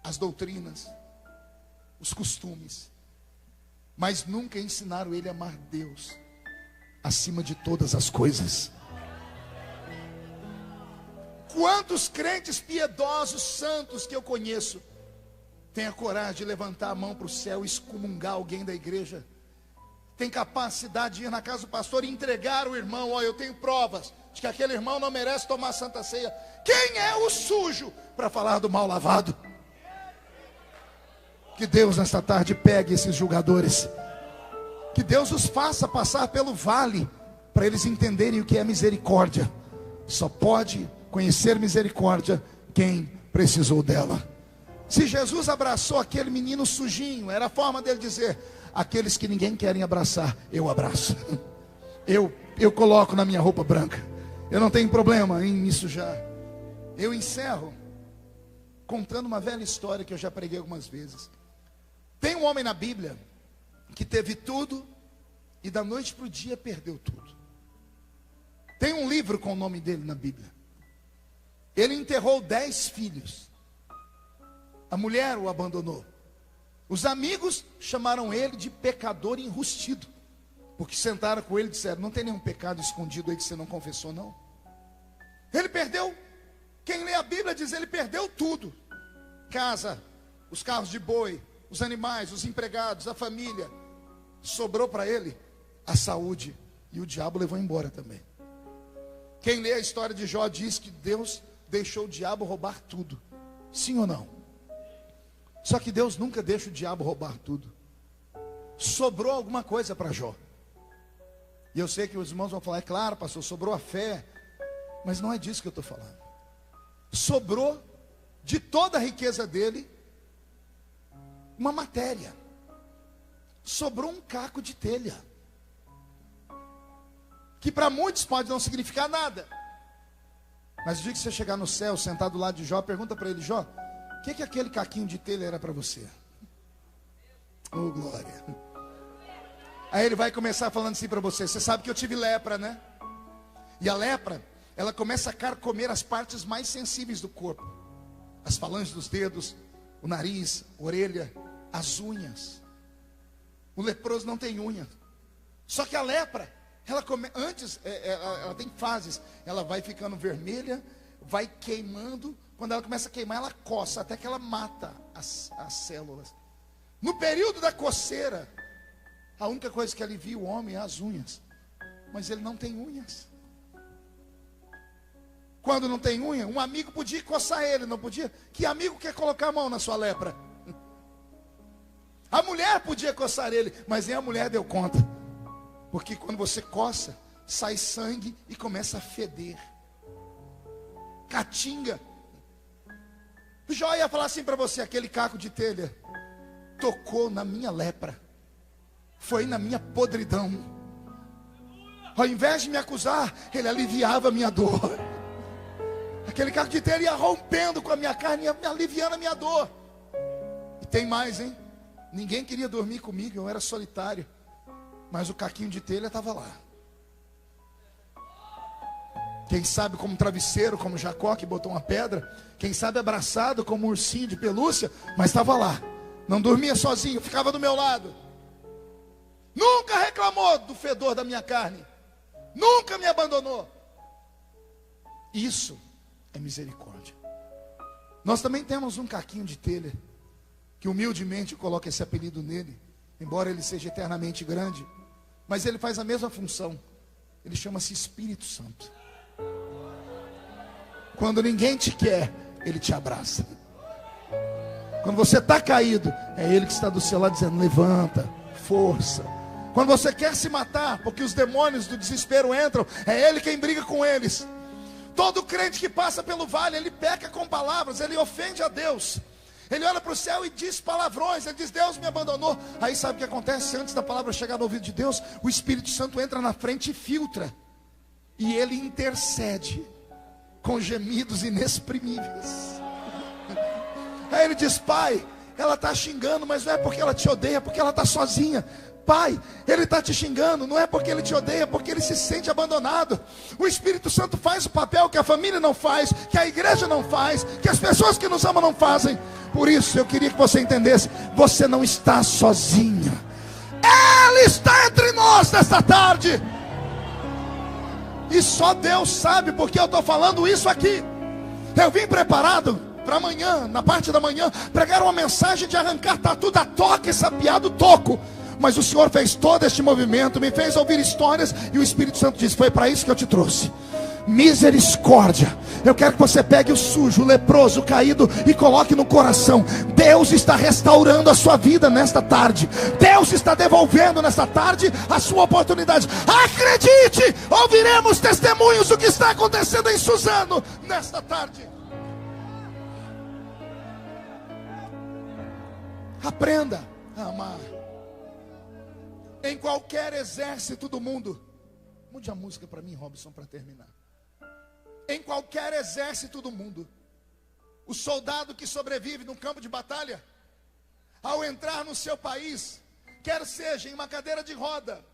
as doutrinas, os costumes, mas nunca ensinaram ele a amar Deus acima de todas as coisas. Quantos crentes piedosos, santos que eu conheço, tem a coragem de levantar a mão para o céu e excomungar alguém da igreja? Tem capacidade de ir na casa do pastor e entregar o irmão, olha, eu tenho provas de que aquele irmão não merece tomar santa ceia. Quem é o sujo para falar do mal lavado? Que Deus nesta tarde pegue esses julgadores, que Deus os faça passar pelo vale, para eles entenderem o que é misericórdia. Só pode conhecer misericórdia quem precisou dela. Se Jesus abraçou aquele menino sujinho, era a forma dele dizer: aqueles que ninguém querem abraçar, eu abraço. Eu coloco na minha roupa branca. Eu não tenho problema em me sujar. Eu encerro contando uma velha história que eu já preguei algumas vezes. Tem um homem na Bíblia que teve tudo e da noite para o dia perdeu tudo. Tem um livro com o nome dele na Bíblia. Ele enterrou 10 filhos. A mulher o abandonou. Os amigos chamaram ele de pecador enrustido, porque sentaram com ele e disseram: não tem nenhum pecado escondido aí que você não confessou, não. Ele perdeu. Quem lê a Bíblia diz: ele perdeu tudo. Casa, os carros de boi, os animais, os empregados, a família. Sobrou para ele a saúde, e o diabo levou embora também. Quem lê a história de Jó diz que Deus deixou o diabo roubar tudo. Sim ou não? Só que Deus nunca deixa o diabo roubar tudo. Sobrou alguma coisa para Jó. E eu sei que os irmãos vão falar: é claro, pastor, sobrou a fé. Mas não é disso que eu estou falando. Sobrou de toda a riqueza dele uma matéria. Sobrou um caco de telha, que para muitos pode não significar nada. Mas o dia que você chegar no céu, sentado do lado de Jó, pergunta para ele: Jó, o que aquele caquinho de telha era para você? Oh, glória. Aí ele vai começar falando assim para você: você sabe que eu tive lepra, né? E a lepra, ela começa a carcomer as partes mais sensíveis do corpo. As falanges dos dedos, o nariz, a orelha, as unhas. O leproso não tem unha. Só que a lepra, ela ela tem fases. Ela vai ficando vermelha, vai queimando. Quando ela começa a queimar, ela coça, até que ela mata as células. No período da coceira, a única coisa que alivia o homem é as unhas. Mas ele não tem unhas. Quando não tem unha, um amigo podia coçar ele, não podia? Que amigo quer colocar a mão na sua lepra? A mulher podia coçar ele, mas nem a mulher deu conta. Porque quando você coça, sai sangue e começa a feder. Catinga. O Jó ia falar assim para você: aquele caco de telha tocou na minha lepra, foi na minha podridão. Ao invés de me acusar, ele aliviava a minha dor. Aquele caco de telha ia rompendo com a minha carne, ia aliviando a minha dor. E tem mais, hein? Ninguém queria dormir comigo, eu era solitário. Mas o caquinho de telha estava lá. Quem sabe como travesseiro, como Jacó que botou uma pedra. Quem sabe abraçado como um ursinho de pelúcia, mas estava lá. Não dormia sozinho, ficava do meu lado. Nunca reclamou do fedor da minha carne. Nunca me abandonou. Isso é misericórdia. Nós também temos um caquinho de telha, que humildemente coloca esse apelido nele, embora ele seja eternamente grande, mas ele faz a mesma função. Ele chama-se Espírito Santo. Quando ninguém te quer, ele te abraça. Quando você está caído, é ele que está do seu lado dizendo: levanta, força. Quando você quer se matar, porque os demônios do desespero entram, é ele quem briga com eles. Todo crente que passa pelo vale, ele peca com palavras, ele ofende a Deus. Ele olha para o céu e diz palavrões, ele diz: Deus me abandonou. Aí sabe o que acontece? Antes da palavra chegar no ouvido de Deus, o Espírito Santo entra na frente e filtra. E ele intercede com gemidos inexprimíveis. Aí ele diz: Pai, ela está xingando, mas não é porque ela te odeia, é porque ela está sozinha. Pai, ele está te xingando, não é porque ele te odeia, é porque ele se sente abandonado. O Espírito Santo faz o papel que a família não faz, que a igreja não faz, que as pessoas que nos amam não fazem. Por isso eu queria que você entendesse: você não está sozinho. Ele está entre nós nesta tarde. E só Deus sabe porque eu estou falando isso aqui. Eu vim preparado para amanhã, na parte da manhã, pregar uma mensagem de arrancar tatu da toca e sapiar do toco. Mas o Senhor fez todo este movimento, me fez ouvir histórias, e o Espírito Santo disse: foi para isso que eu te trouxe. Misericórdia. Eu quero que você pegue o sujo, o leproso, o caído e coloque no coração: Deus está restaurando a sua vida nesta tarde. Deus está devolvendo nesta tarde a sua oportunidade. Acredite, ouviremos testemunhos do que está acontecendo em Suzano nesta tarde. Aprenda a amar. Em qualquer exército do mundo, mude a música para mim, Robson, para terminar. Em qualquer exército do mundo, o soldado que sobrevive no campo de batalha, ao entrar no seu país, quer seja em uma cadeira de roda,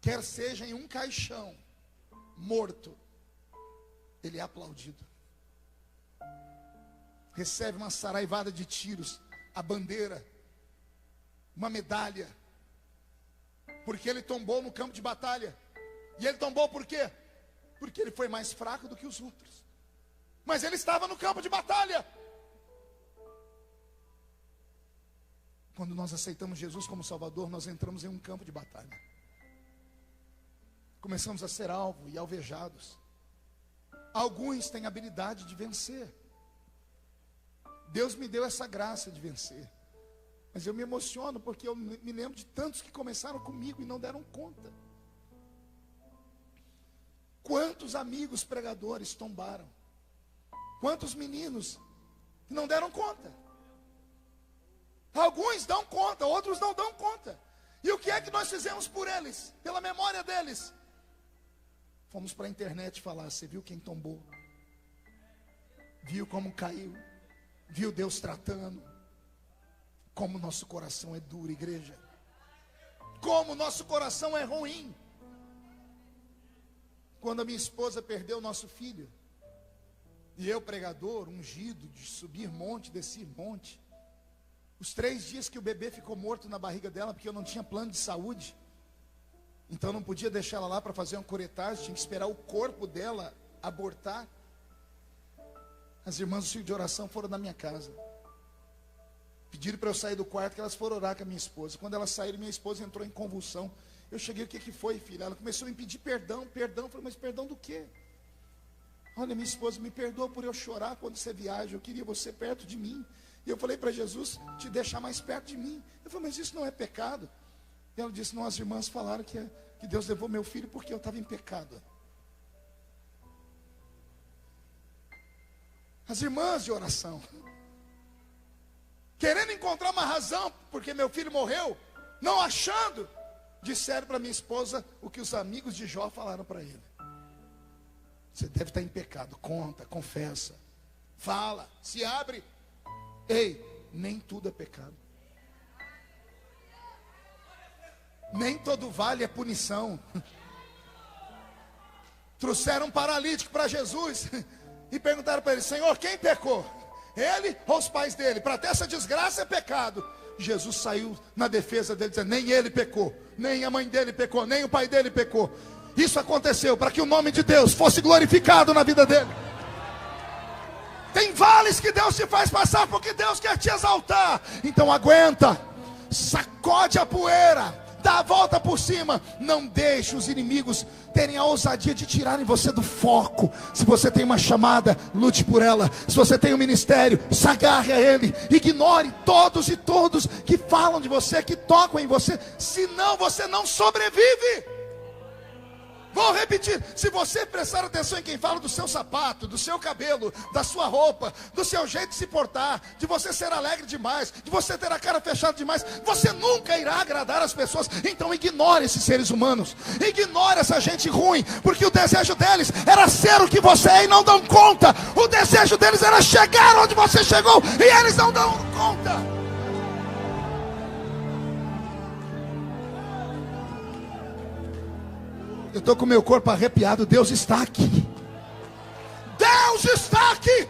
quer seja em um caixão, morto, ele é aplaudido. Recebe uma saraivada de tiros, a bandeira, uma medalha, porque ele tombou no campo de batalha. E ele tombou por quê? Porque ele foi mais fraco do que os outros. Mas ele estava no campo de batalha. Quando nós aceitamos Jesus como Salvador, nós entramos em um campo de batalha. Começamos a ser alvo e alvejados. Alguns têm habilidade de vencer. Deus me deu essa graça de vencer. Mas eu me emociono porque eu me lembro de tantos que começaram comigo e não deram conta. Quantos amigos pregadores tombaram? Quantos meninos que não deram conta? Alguns dão conta, outros não dão conta. E o que é que nós fizemos por eles? Pela memória deles? Fomos para a internet falar: você viu quem tombou? Viu como caiu? Viu Deus tratando? Como nosso coração é duro, igreja. Como nosso coração é ruim. Quando a minha esposa perdeu o nosso filho, e eu, pregador, ungido de subir monte, descer monte, os 3 dias que o bebê ficou morto na barriga dela, porque eu não tinha plano de saúde, então não podia deixar ela lá para fazer uma curetagem, tinha que esperar o corpo dela abortar. As irmãs do círculo de oração foram na minha casa, pediram para eu sair do quarto, que elas foram orar com a minha esposa. Quando elas saíram, minha esposa entrou em convulsão. Eu cheguei: o que foi, filha? Ela começou a me pedir perdão. Eu falei: mas perdão do quê? Olha, minha esposa, me perdoa por eu chorar quando você viaja, eu queria você perto de mim. E eu falei para Jesus: te deixar mais perto de mim. Eu falei: mas isso não é pecado? E ela disse: não, as irmãs falaram que Deus levou meu filho porque eu estava em pecado. As irmãs de oração, querendo encontrar uma razão porque meu filho morreu, não achando, disseram para minha esposa o que os amigos de Jó falaram para ele: você deve estar em pecado. Conta, confessa, fala, se abre. Ei, nem tudo é pecado. Nem todo vale é punição. Trouxeram um paralítico para Jesus e perguntaram para ele: Senhor, quem pecou? Ele ou os pais dele? Para ter essa desgraça é pecado. Jesus saiu na defesa dele, dizendo: nem ele pecou, nem a mãe dele pecou, nem o pai dele pecou. Isso aconteceu para que o nome de Deus fosse glorificado na vida dele. Tem vales que Deus te faz passar porque Deus quer te exaltar. Então aguenta, sacode a poeira, dá a volta por cima. Não deixe os inimigos terem a ousadia de tirarem você do foco. Se você tem uma chamada, lute por ela. Se você tem um ministério, se agarre a ele. Ignore todos e todos que falam de você, que tocam em você. Senão você não sobrevive. Vou repetir: se você prestar atenção em quem fala do seu sapato, do seu cabelo, da sua roupa, do seu jeito de se portar, de você ser alegre demais, de você ter a cara fechada demais, você nunca irá agradar as pessoas. Então ignore esses seres humanos, ignore essa gente ruim, porque o desejo deles era ser o que você é e não dão conta. O desejo deles era chegar onde você chegou e eles não dão conta. Eu estou com meu corpo arrepiado. Deus está aqui. Deus está aqui.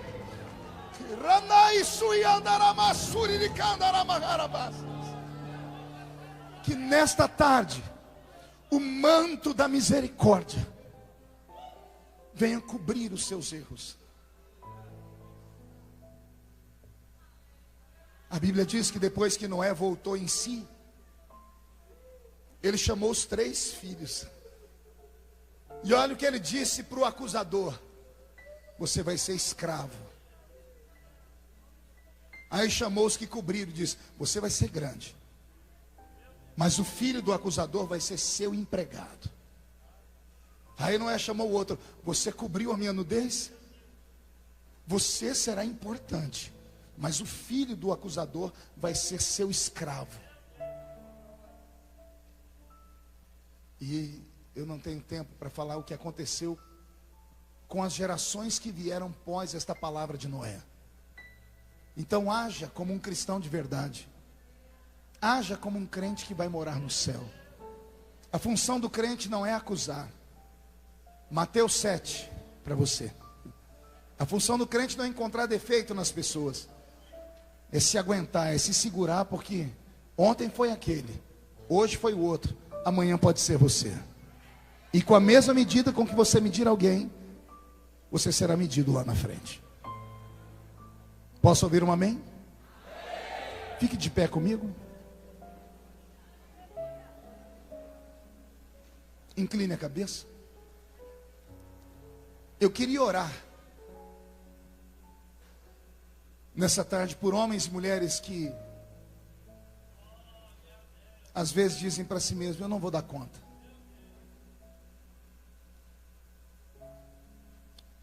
Que nesta tarde o manto da misericórdia venha cobrir os seus erros. A Bíblia diz que depois que Noé voltou em si, ele chamou os 3 filhos. E olha o que ele disse para o acusador: você vai ser escravo. Aí chamou os que cobriram e disse: você vai ser grande, mas o filho do acusador vai ser seu empregado. Aí Noé chamou o outro: você cobriu a minha nudez? Você será importante, mas o filho do acusador vai ser seu escravo. E eu não tenho tempo para falar o que aconteceu com as gerações que vieram pós esta palavra de Noé. Então haja como um cristão de verdade. Haja como um crente que vai morar no céu. A função do crente não é acusar. Mateus 7, para você. A função do crente não é encontrar defeito nas pessoas. É se aguentar, é se segurar, porque ontem foi aquele, hoje foi o outro, amanhã pode ser você. E com a mesma medida com que você medir alguém, você será medido lá na frente. Posso ouvir um amém? Fique de pé comigo. Incline a cabeça. Eu queria orar nessa tarde por homens e mulheres que às vezes dizem para si mesmo: eu não vou dar conta.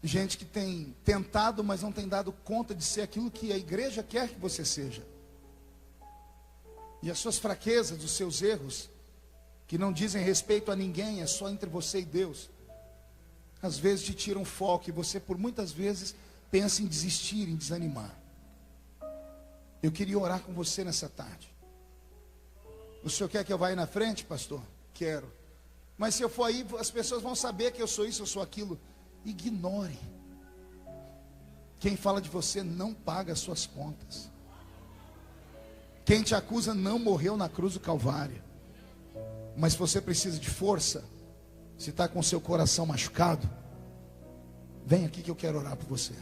Gente que tem tentado, mas não tem dado conta de ser aquilo que a igreja quer que você seja. E as suas fraquezas, os seus erros, que não dizem respeito a ninguém, é só entre você e Deus, às vezes te tiram foco e você por muitas vezes pensa em desistir, em desanimar. Eu queria orar com você nessa tarde. O senhor quer que eu vá aí na frente, pastor? Quero. Mas se eu for aí, as pessoas vão saber que eu sou isso, eu sou aquilo. Ignore. Quem fala de você não paga as suas contas. Quem te acusa não morreu na cruz do Calvário. Mas se você precisa de força, se está com seu coração machucado, vem aqui que eu quero orar por você.